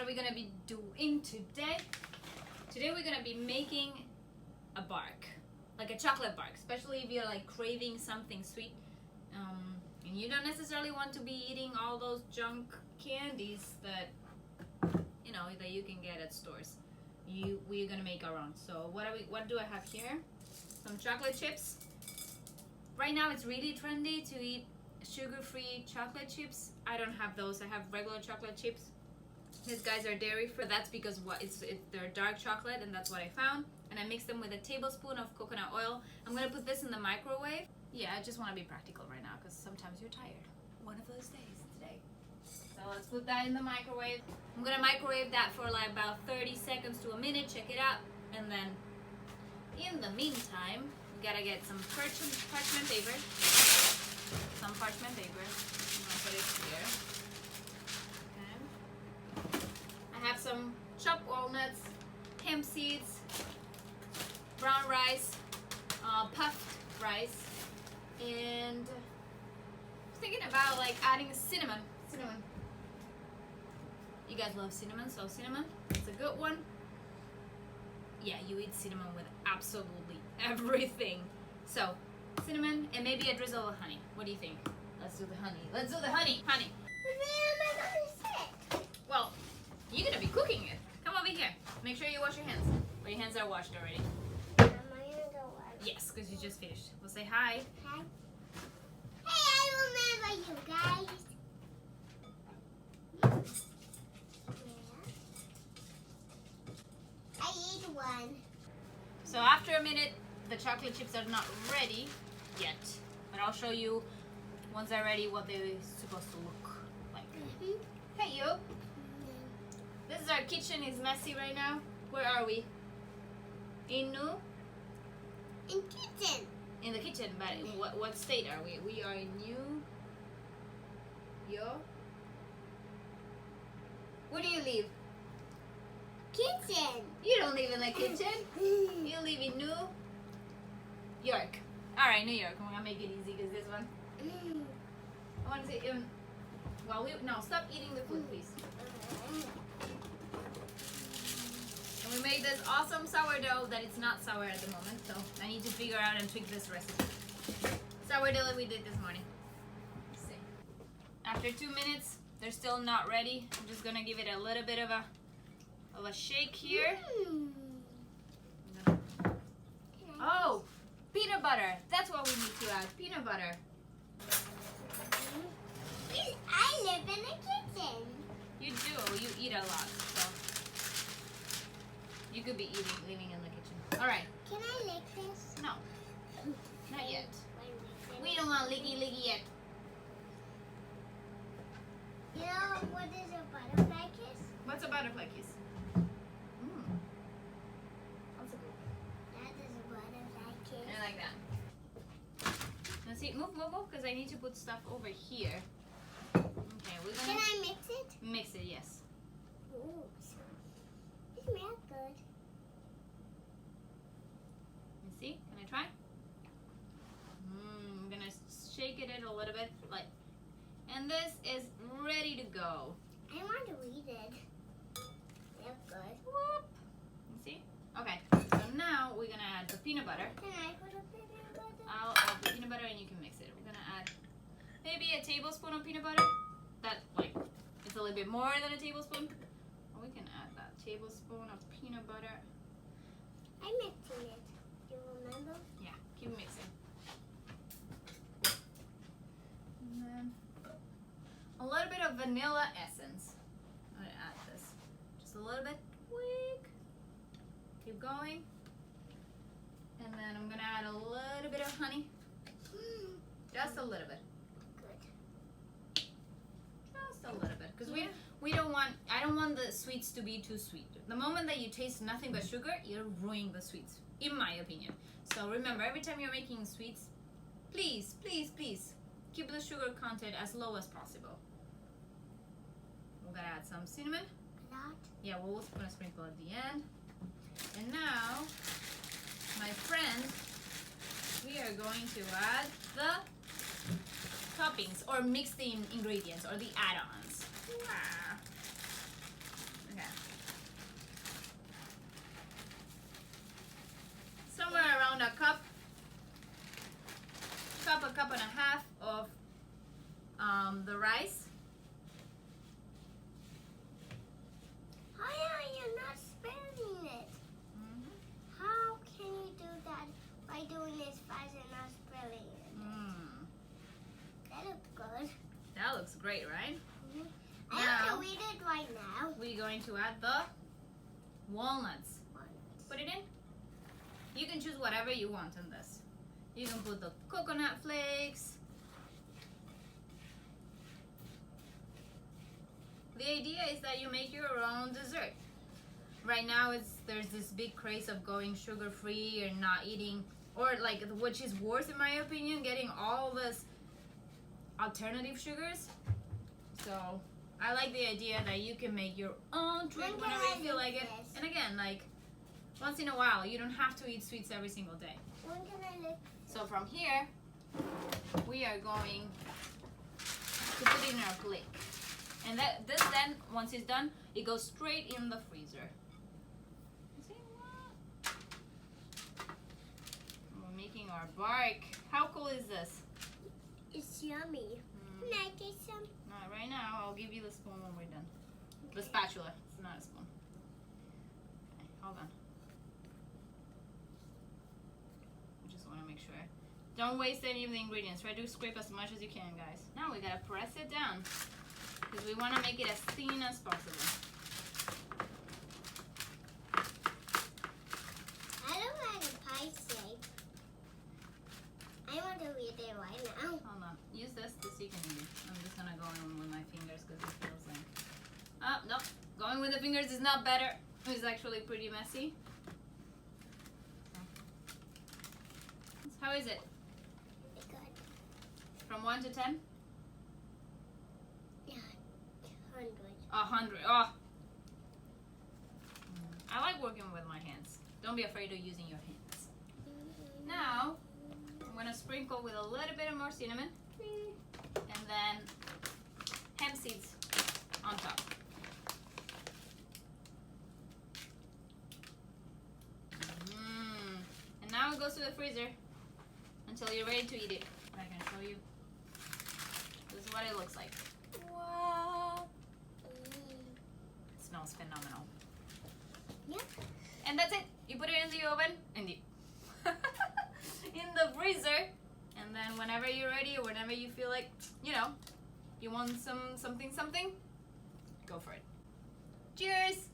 we gonna be doing today? Today we're gonna be making a bark, like a chocolate bark, especially if you're like craving something sweet, and you don't necessarily want to be eating all those junk candies that that you can get at stores. We're gonna make our own. So what do I have here? Some chocolate chips. Right now it's really trendy to eat sugar-free chocolate chips. I don't have those. I have regular chocolate chips. These guys are dairy-free. That's because they're dark chocolate, and that's what I found. And I mixed them with a tablespoon of coconut oil. I'm gonna put this in the microwave. Yeah, I just want to be practical right now because sometimes you're tired. One of those days today. So let's put that in the microwave. I'm gonna microwave that for like about 30 seconds to a minute. Check it out, and then in the meantime, we gotta get some parchment paper. Some parchment paper. I'm gonna put it here. Okay. I have some chopped walnuts, hemp seeds, brown rice, puffed rice, and I'm thinking about like adding cinnamon. You guys love cinnamon, so cinnamon, it's a good one. Yeah, you eat cinnamon with absolutely everything. So cinnamon and maybe a drizzle of honey. What do you think? Let's do the honey. Let's do the honey. Honey. But where am I gonna sit? Well, you're gonna be cooking it. Come over here. Make sure you wash your hands. Well, your hands are washed already. Am I gonna go wash? Yes, because you just finished. We'll say hi. Hi. Hey, I remember you guys. I eat one. So after a minute, the chocolate chips are not ready yet. But I'll show you once they're ready what they're supposed to look like. Hey you. This is our kitchen. It's messy right now. Where are we? In kitchen. In the kitchen, but what state are we? We are in Where do you live? Kitchen. You don't live in the kitchen. You live in New York. Alright, New York. I'm gonna make it easy because this one. I want to say, no, stop eating the food, please. And we made this awesome sourdough that it's not sour at the moment, so I need to figure out and tweak this recipe. Sourdough that we did this morning. Let's see. After 2 minutes, they're still not ready. I'm just gonna give it a little bit of a shake here. Oh, peanut butter. That's what we need to add. Peanut butter. I live in the kitchen. You do. You eat a lot, so you could be living in the kitchen. All right. Can I lick this? No, not yet. We don't want licky yet. You know what is a butterfly kiss? What's a butterfly kiss? That's a good one. That is a butterfly kiss. I like that. Let's see. Move, because I need to put stuff over here. Okay, we're gonna. Can I mix it? Mix it, yes. Ooh, it smells good. Let's see. Can I try? I'm gonna shake it a little bit, and this is ready to go. I want to eat it. That's good. Whoop. You see? Okay. So now we're gonna add the peanut butter. Can I put a peanut butter? I'll add the peanut butter and you can mix it. We're gonna add maybe a tablespoon of peanut butter. It's a little bit more than a tablespoon. Or we can add that tablespoon of peanut butter. I'm mixing it. Do you remember? Yeah, keep mixing. And then a little bit of vanilla essence. I'm gonna add this. Just a little bit. Quick. Keep going. And then I'm gonna add a little bit of honey. Just a little bit. Good. Just a little bit. Because I don't want the sweets to be too sweet. The moment that you taste nothing but sugar, you're ruining the sweets, in my opinion. So remember, every time you're making sweets, please, please, please, keep the sugar content as low as possible. We're gonna add some cinnamon. A lot? Yeah, we're gonna sprinkle at the end. And now, my friend, we are going to add the toppings or mixed in ingredients or the add-ons. Okay. going to add the walnuts. Put it in. You can choose whatever you want in this. You can put the coconut flakes. The idea is that you make your own dessert. Right now there's this big craze of going sugar-free and not eating, or like, which is worse in my opinion, getting all this alternative sugars. So I like the idea that you can make your own treat whenever you feel like it. And again, like once in a while, you don't have to eat sweets every single day. When can I look? So from here, we are going to put it in our plate. And this then, once it's done, it goes straight in the freezer. See what? We're making our bark. How cool is this? It's yummy. Can I taste some? Not right now. I'll give you the spoon when we're done. Okay. The spatula. It's not a spoon. Okay, hold on. I just want to make sure. Don't waste any of the ingredients. Try to scrape as much as you can, guys. Now we gotta press it down, because we want to make it as thin as possible. I don't like a pie shape. I want to eat it right now. Hold on. Use this so you can eat it. I'm just gonna go in with my fingers because it feels like... Oh, no. Going with the fingers is not better. It's actually pretty messy. How is it? Good. From 1 to 10? Yeah, 100. 100. Oh. I like working with my hands. Don't be afraid of using your hands. Now, I'm gonna sprinkle with a little bit more cinnamon, and then hemp seeds on top. And now it goes to the freezer until you're ready to eat it. I can show you. This is what it looks like. Wow. It smells phenomenal. Yeah. And that's it. You put it in the oven, in the in the freezer, and then whenever you're ready or whenever you feel like, you know, you want something, go for it. Cheers!